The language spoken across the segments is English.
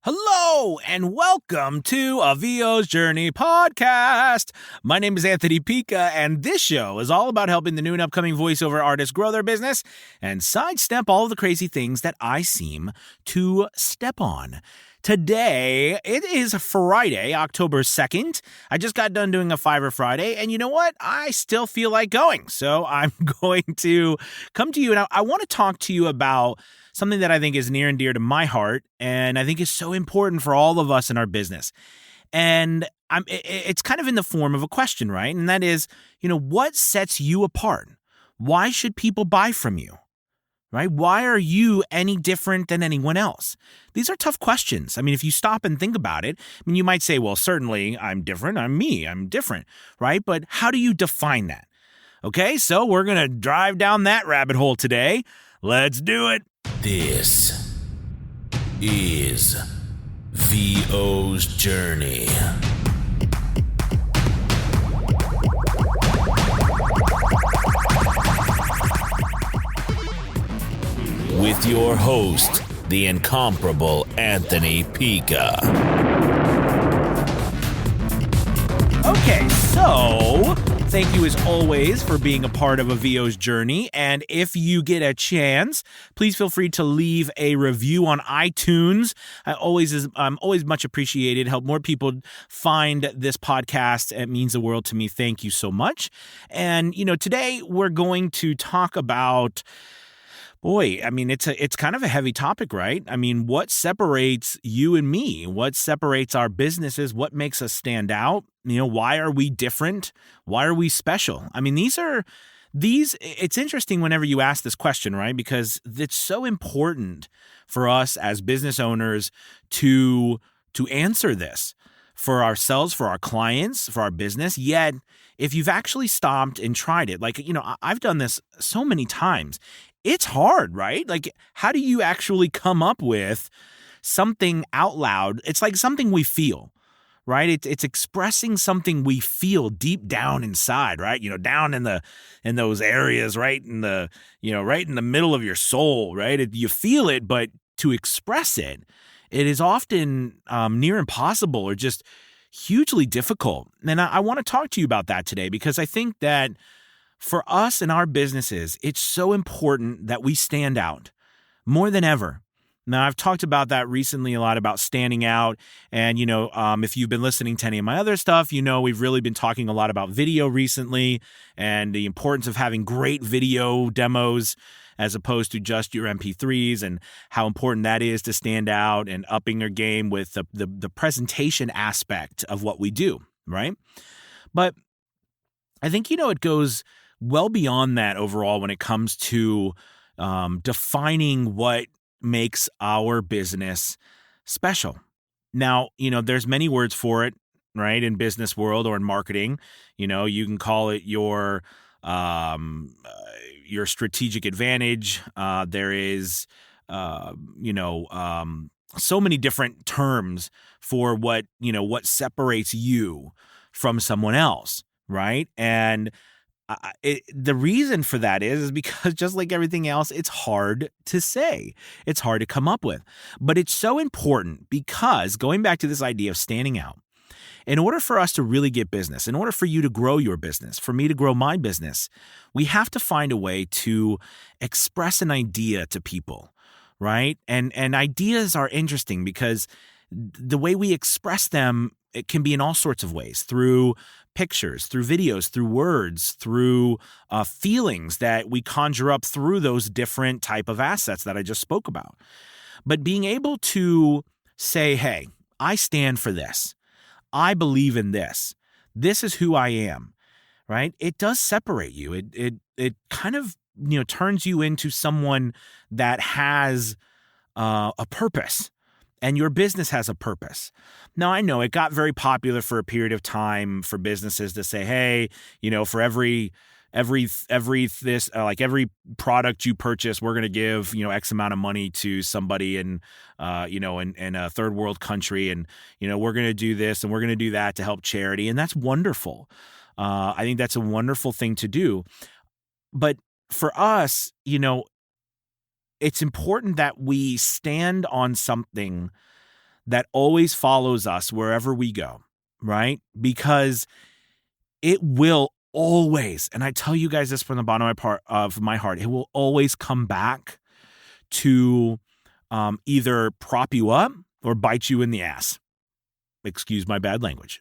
Hello and welcome to A VO's Journey podcast. My name is Anthony Pica, and this show is all about helping the new and upcoming voiceover artists grow their business and sidestep all of the crazy things that I seem to step on. Today, it is Friday, October 2nd. I just got done doing a Fiverr Friday, and you know what? I still feel like going, so I'm going to come to you, and I want to talk to you about something that I think is near and dear to my heart, and I think is so important for all of us in our business. And it's kind of in the form of a question, right? And that is, what sets you apart? Why should people buy from you? Right? Why are you any different than anyone else? These are tough questions. I mean, if you stop and think about it, you might say, well, certainly I'm different. I'm me. I'm different, right? But how do you define that? Okay, so we're going to drive down that rabbit hole today. Let's do it. This is VO's Journey. With your host, the incomparable Anthony Pica. Okay, so thank you as always for being a part of A VO's Journey. And if you get a chance, please feel free to leave a review on iTunes. I'm always much appreciated. Help more people find this podcast. It means the world to me. Thank you so much. And, today we're going to talk about, it's kind of a heavy topic, right? I mean, what separates you and me? What separates our businesses? What makes us stand out? Why are we different? Why are we special? I mean, it's interesting whenever you ask this question, right? Because it's so important for us as business owners to answer this for ourselves, for our clients, for our business. Yet, if you've actually stopped and tried it, I've done this so many times. It's hard, right? Like, how do you actually come up with something out loud? It's like something we feel, right? It's expressing something we feel deep down inside, right? Down in those areas, right in the middle of your soul, right? You feel it, but to express it is often near impossible or just hugely difficult. And I want to talk to you about that today because I think that for us and our businesses, it's so important that we stand out more than ever. Now, I've talked about that recently a lot about standing out. And, if you've been listening to any of my other stuff, we've really been talking a lot about video recently and the importance of having great video demos as opposed to just your MP3s and how important that is to stand out and upping your game with the presentation aspect of what we do, right? But I think, it goes well beyond that overall when it comes to defining what makes our business special. Now, there's many words for it, right? In business world or in marketing, you can call it your strategic advantage. There is, so many different terms for what separates you from someone else, right? And the reason for that is because just like everything else, it's hard to say. It's hard to come up with. But it's so important because going back to this idea of standing out, in order for us to really get business, in order for you to grow your business, for me to grow my business, we have to find a way to express an idea to people, right? And ideas are interesting because the way we express them, it can be in all sorts of ways, through pictures, through videos, through words, through feelings that we conjure up through those different type of assets that I just spoke about. But being able to say, hey, I stand for this. I believe in this. This is who I am, right? It does separate you. It kind of, turns you into someone that has a purpose. And your business has a purpose. Now, I know it got very popular for a period of time for businesses to say, hey, for every product you purchase, we're going to give, X amount of money to somebody in a third world country. And, we're going to do this and we're going to do that to help charity. And that's wonderful. I think that's a wonderful thing to do. But for us, it's important that we stand on something that always follows us wherever we go, right? Because it will always, and I tell you guys this from the bottom of my heart, it will always come back to either prop you up or bite you in the ass. Excuse my bad language.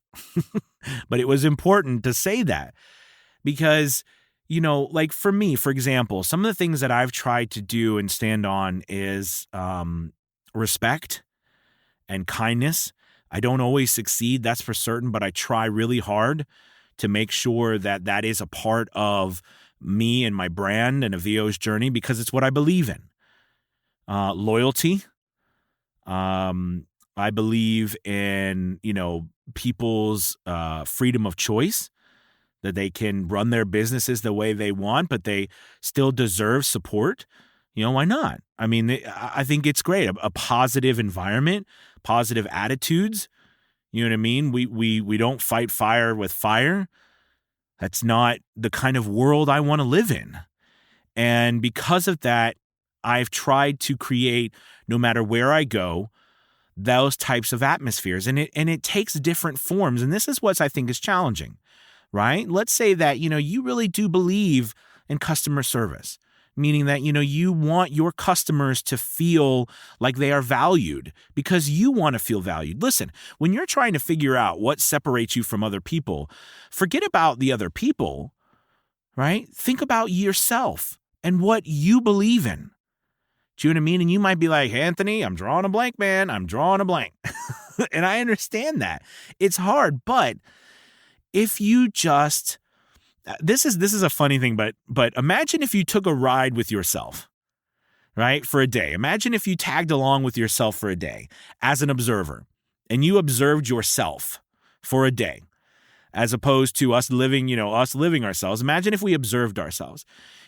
But it was important to say that because, like for me, for example, some of the things that I've tried to do and stand on is respect and kindness. I don't always succeed, that's for certain, but I try really hard to make sure that that is a part of me and my brand and a VO's journey because it's what I believe in. Loyalty. I believe in, people's freedom of choice, that they can run their businesses the way they want, but they still deserve support. Why not? I mean, I think it's great. A positive environment, positive attitudes. You know what I mean? We don't fight fire with fire. That's not the kind of world I want to live in. And because of that, I've tried to create, no matter where I go, those types of atmospheres. And it takes different forms. And this is what I think is challenging, right? Let's say that, you really do believe in customer service, meaning that, you want your customers to feel like they are valued because you want to feel valued. Listen, when you're trying to figure out what separates you from other people, forget about the other people, right? Think about yourself and what you believe in. Do you know what I mean? And you might be like, hey, Anthony, I'm drawing a blank, man. I'm drawing a blank. And I understand that. It's hard, but if you just, this is a funny thing, but imagine if you took a ride with yourself, right, for a day. Imagine if you tagged along with yourself for a day as an observer and you observed yourself for a day. As opposed to us living ourselves. Imagine if we observed ourselves.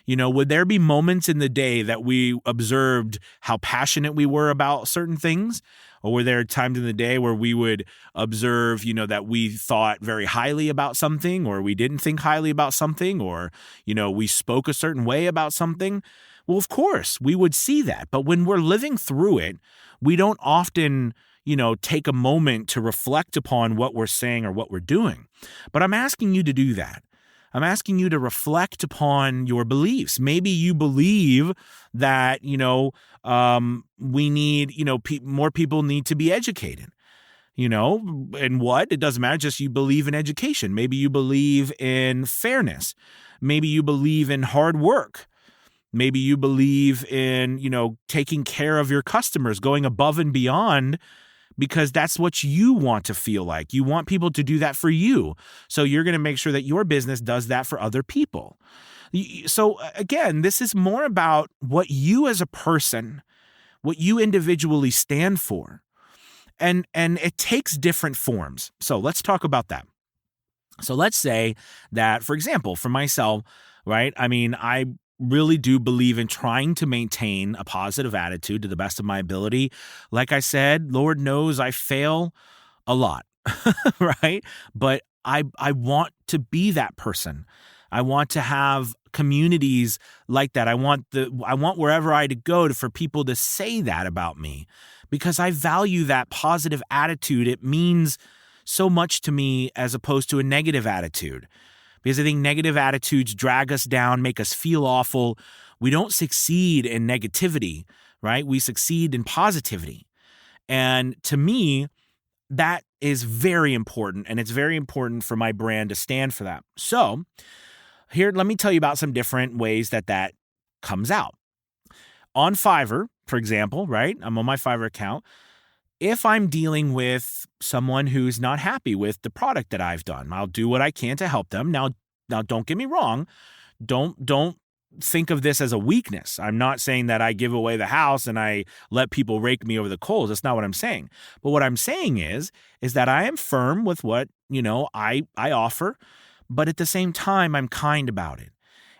Would there be moments in the day that we observed how passionate we were about certain things? Or were there times in the day where we would observe, that we thought very highly about something, or we didn't think highly about something, or, we spoke a certain way about something? Well, of course, we would see that. But when we're living through it, we don't often take a moment to reflect upon what we're saying or what we're doing. But I'm asking you to do that. I'm asking you to reflect upon your beliefs. Maybe you believe that, we need, more people need to be educated. And what? It doesn't matter. Just you believe in education. Maybe you believe in fairness. Maybe you believe in hard work. Maybe you believe in, taking care of your customers, going above and beyond because that's what you want to feel like. You want people to do that for you. So you're going to make sure that your business does that for other people. So again, this is more about what you as a person, what you individually stand for. And it takes different forms. So let's talk about that. So let's say that, for example, for myself, right? I mean, I really do believe in trying to maintain a positive attitude to the best of my ability. Like I said, Lord knows I fail a lot, right? But I want to be that person. I want to have communities like that. I want wherever I go for people to say that about me because I value that positive attitude. It means so much to me as opposed to a negative attitude. Because I think negative attitudes drag us down, make us feel awful. We don't succeed in negativity, right? We succeed in positivity. And to me, that is very important. And it's very important for my brand to stand for that. So here, let me tell you about some different ways that comes out. On Fiverr, for example, right? I'm on my Fiverr account. If I'm dealing with someone who's not happy with the product that I've done, I'll do what I can to help them. Now don't get me wrong. Don't think of this as a weakness. I'm not saying that I give away the house and I let people rake me over the coals. That's not what I'm saying. But what I'm saying is that I am firm with what, I offer, but at the same time, I'm kind about it.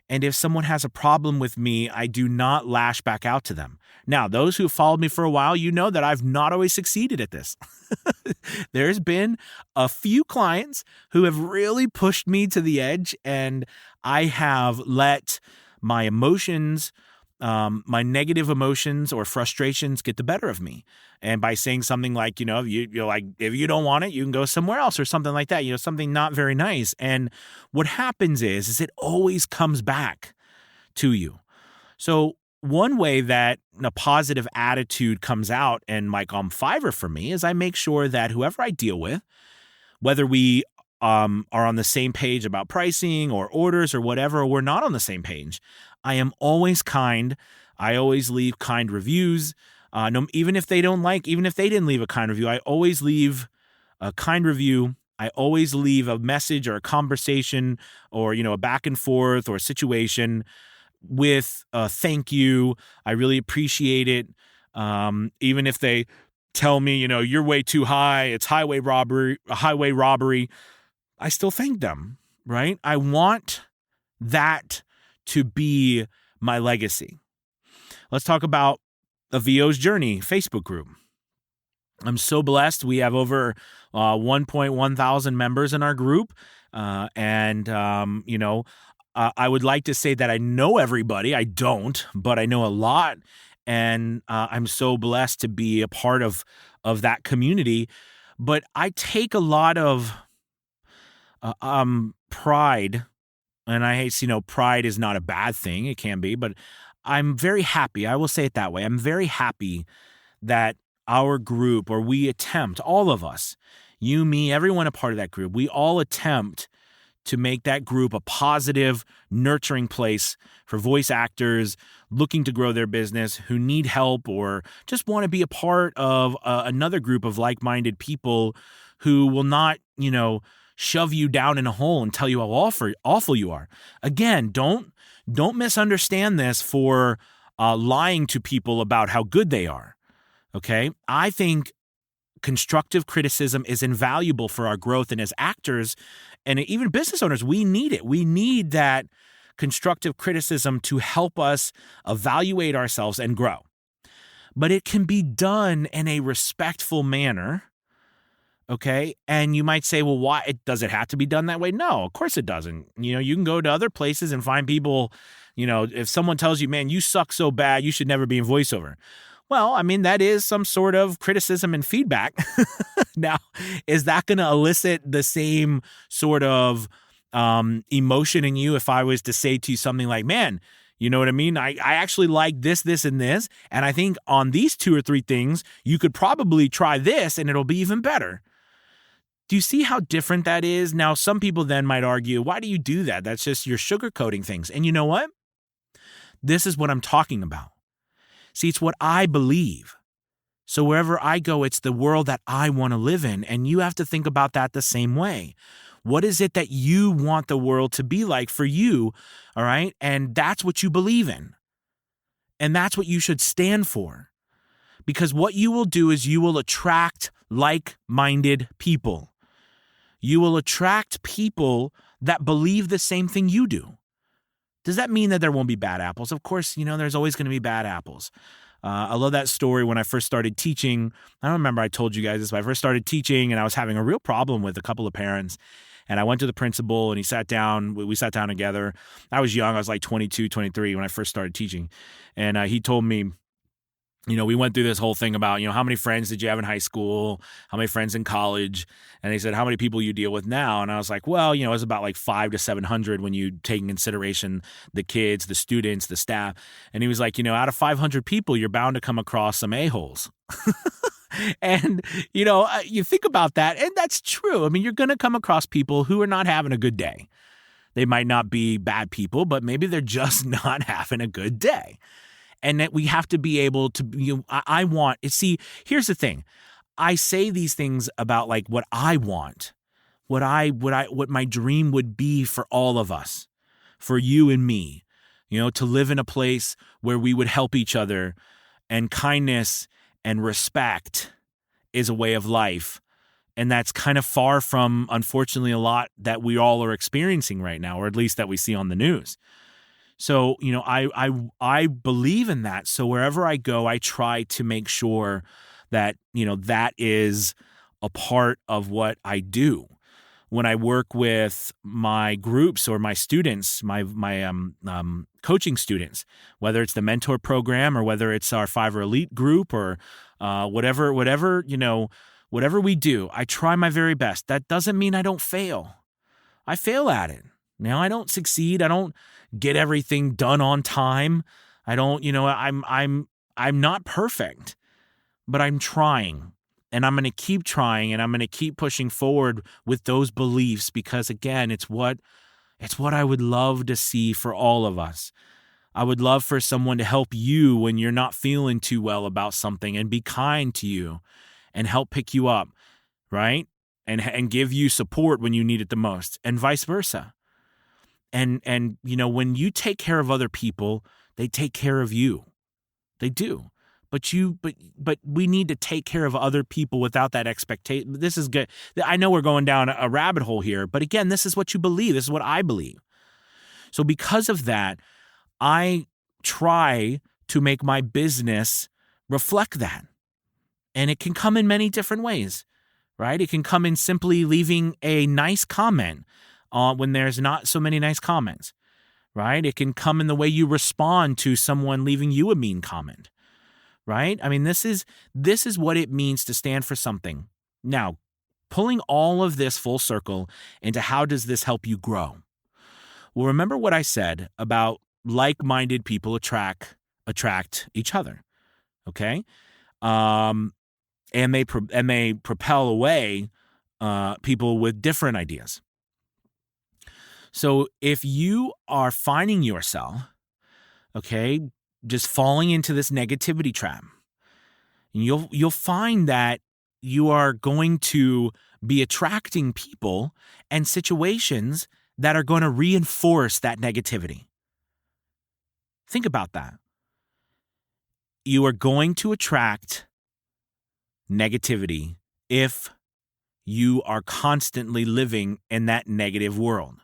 And if someone has a problem with me, I do not lash back out to them. Now, those who followed me for a while, you know that I've not always succeeded at this. There's been a few clients who have really pushed me to the edge, and I have let my emotions my negative emotions or frustrations get the better of me. And by saying something like, you're like, if you don't want it, you can go somewhere else or something like that, something not very nice. And what happens is it always comes back to you. So one way that a positive attitude comes out and like on Fiverr for me is I make sure that whoever I deal with, whether we are on the same page about pricing or orders or whatever, or we're not on the same page, I am always kind. I always leave kind reviews. Even if they didn't leave a kind review, I always leave a kind review. I always leave a message or a conversation or, a back and forth or a situation with thank you. I really appreciate it. Even if they tell me, you're way too high, it's highway robbery, I still thank them, right? I want that to be my legacy. Let's talk about the VO's Journey Facebook group. I'm so blessed. We have over 1.1 thousand members in our group. I would like to say that I know everybody. I don't, but I know a lot. And I'm so blessed to be a part of that community. But I take a lot of pride, and I hate, pride is not a bad thing. It can be, but I'm very happy. I will say it that way. I'm very happy that our group, or we attempt, all of us, you, me, everyone a part of that group, we all attempt to make that group a positive, nurturing place for voice actors looking to grow their business, who need help or just want to be a part of another group of like-minded people who will not, shove you down in a hole and tell you how awful you are. Again, don't misunderstand this for lying to people about how good they are. Okay? I think constructive criticism is invaluable for our growth, and as actors and even business owners, we need it. We need that constructive criticism to help us evaluate ourselves and grow. But it can be done in a respectful manner. Okay. And you might say, well, why does it have to be done that way? No, of course it doesn't. You can go to other places and find people, if someone tells you, man, you suck so bad, you should never be in voiceover. Well, I mean, that is some sort of criticism and feedback. Now, is that going to elicit the same sort of emotion in you if I was to say to you something like, man, you know what I mean? I actually like this, and this. And I think on these 2 or 3 things, you could probably try this and it'll be even better. Do you see how different that is? Now, some people then might argue, why do you do that? That's just you're sugarcoating things. And you know what? This is what I'm talking about. See, it's what I believe. So wherever I go, it's the world that I want to live in. And you have to think about that the same way. What is it that you want the world to be like for you? All right. And that's what you believe in. And that's what you should stand for. Because what you will do is you will attract like-minded people. You will attract people that believe the same thing you do. Does that mean that there won't be bad apples? Of course, there's always going to be bad apples. I love that story when I first started teaching. I don't remember I told you guys this, but I first started teaching and I was having a real problem with a couple of parents. And I went to the principal and he sat down. We sat down together. I was young. I was like 22, 23 when I first started teaching. And he told me, we went through this whole thing about, how many friends did you have in high school? How many friends in college? And he said, how many people you deal with now? And I was like, well, it's about like 500 to 700 when you take in consideration the kids, the students, the staff. And he was like, out of 500 people, you're bound to come across some a-holes. And, you think about that, and that's true. I mean, you're going to come across people who are not having a good day. They might not be bad people, but maybe they're just not having a good day. And that we have to be able to, here's the thing. I say these things about like what I want, what my dream would be for all of us, for you and me, to live in a place where we would help each other, and kindness and respect is a way of life. And that's kind of far from, unfortunately, a lot that we all are experiencing right now, or at least that we see on the news. So, I believe in that. So wherever I go, I try to make sure that, that is a part of what I do. when I work with my groups or my students, my coaching students, whether it's the mentor program or whether it's our Fiverr Elite group or whatever we do, I try my very best. That doesn't mean I don't fail. I fail at it. Now, I don't succeed. I don't get everything done on time. I don't, I'm not perfect, but I'm trying. And I'm going to keep trying, and I'm going to keep pushing forward with those beliefs because, again, it's what I would love to see for all of us. I would love for someone to help you when you're not feeling too well about something and be kind to you and help pick you up, right? And give you support when you need it the most, and vice versa. And when you take care of other people, they take care of you. They do. But we need to take care of other people without that expectation. This is good. I know we're going down a rabbit hole here, but again, this is what you believe. This is what I believe. So because of that, I try to make my business reflect that. And it can come in many different ways, right? It can come in simply leaving a nice comment when there's not so many nice comments, right? It can come in the way you respond to someone leaving you a mean comment. Right? I mean, this is what it means to stand for something. Now, pulling all of this full circle into how does this help you grow? Well, remember what I said about like-minded people attract each other. Okay? And they propel away people with different ideas. So if you are finding yourself, okay, just falling into this negativity trap, and you'll find that you are going to be attracting people and situations that are going to reinforce that negativity. Think about that. You are going to attract negativity if you are constantly living in that negative world.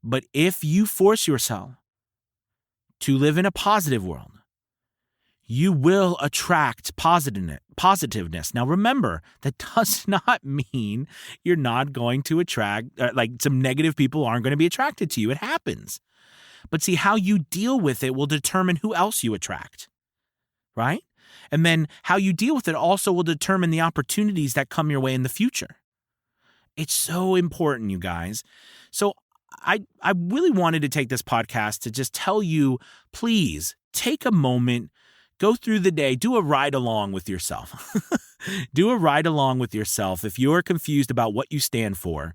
But if you force yourself to live in a positive world, you will attract positiveness. Now, remember, that does not mean you're not going to attract, some negative people aren't going to be attracted to you. It happens. But see, how you deal with it will determine who else you attract, right? And then how you deal with it also will determine the opportunities that come your way in the future. It's so important, you guys. So I really wanted to take this podcast to just tell you, please take a moment, go through the day, do a ride along with yourself. Do a ride along with yourself. If you're confused about what you stand for,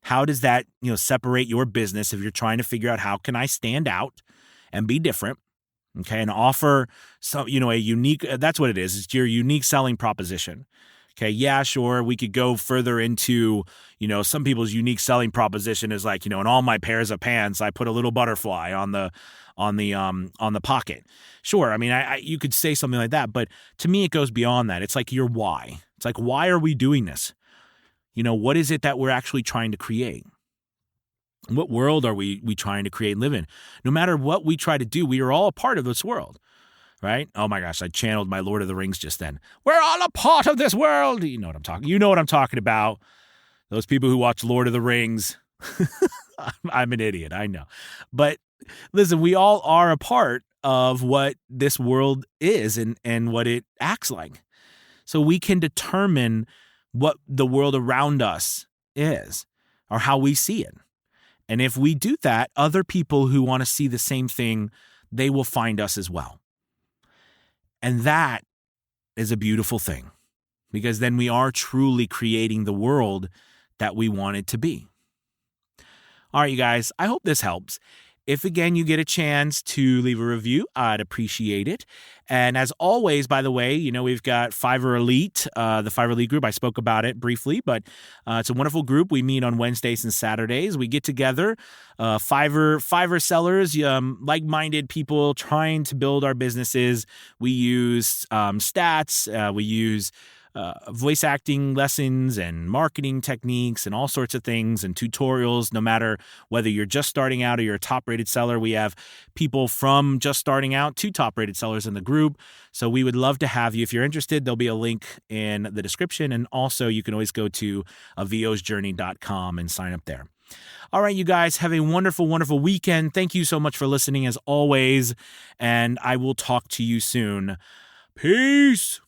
how does that, separate your business if you're trying to figure out how can I stand out and be different, okay, and offer some, a unique, that's what it is. It's your unique selling proposition. Okay, yeah, sure. We could go further into, some people's unique selling proposition is like, in all my pairs of pants, I put a little butterfly on the pocket. Sure. I mean, you could say something like that, but to me, it goes beyond that. It's like your why. It's like, why are we doing this? What is it that we're actually trying to create? What world are we trying to create and live in? No matter what we try to do, we are all a part of this world. Right? Oh my gosh, I channeled my Lord of the Rings just then. We're all a part of this world. You know what I'm talking about. Those people who watch Lord of the Rings. I'm an idiot, I know. But listen, we all are a part of what this world is and what it acts like. So we can determine what the world around us is or how we see it. And if we do that, other people who want to see the same thing, they will find us as well. And that is a beautiful thing, because then we are truly creating the world that we want it to be. All right, you guys, I hope this helps. If, again, you get a chance to leave a review, I'd appreciate it. And as always, by the way, we've got Fiverr Elite, the Fiverr Elite group. I spoke about it briefly, but it's a wonderful group. We meet on Wednesdays and Saturdays. We get together, Fiverr sellers, like-minded people trying to build our businesses. We use stats. We use voice acting lessons and marketing techniques and all sorts of things and tutorials, no matter whether you're just starting out or you're a top-rated seller. We have people from just starting out to top-rated sellers in the group. So we would love to have you. If you're interested, there'll be a link in the description. And also you can always go to VOsJourney.com and sign up there. All right, you guys, have a wonderful, wonderful weekend. Thank you so much for listening as always. And I will talk to you soon. Peace.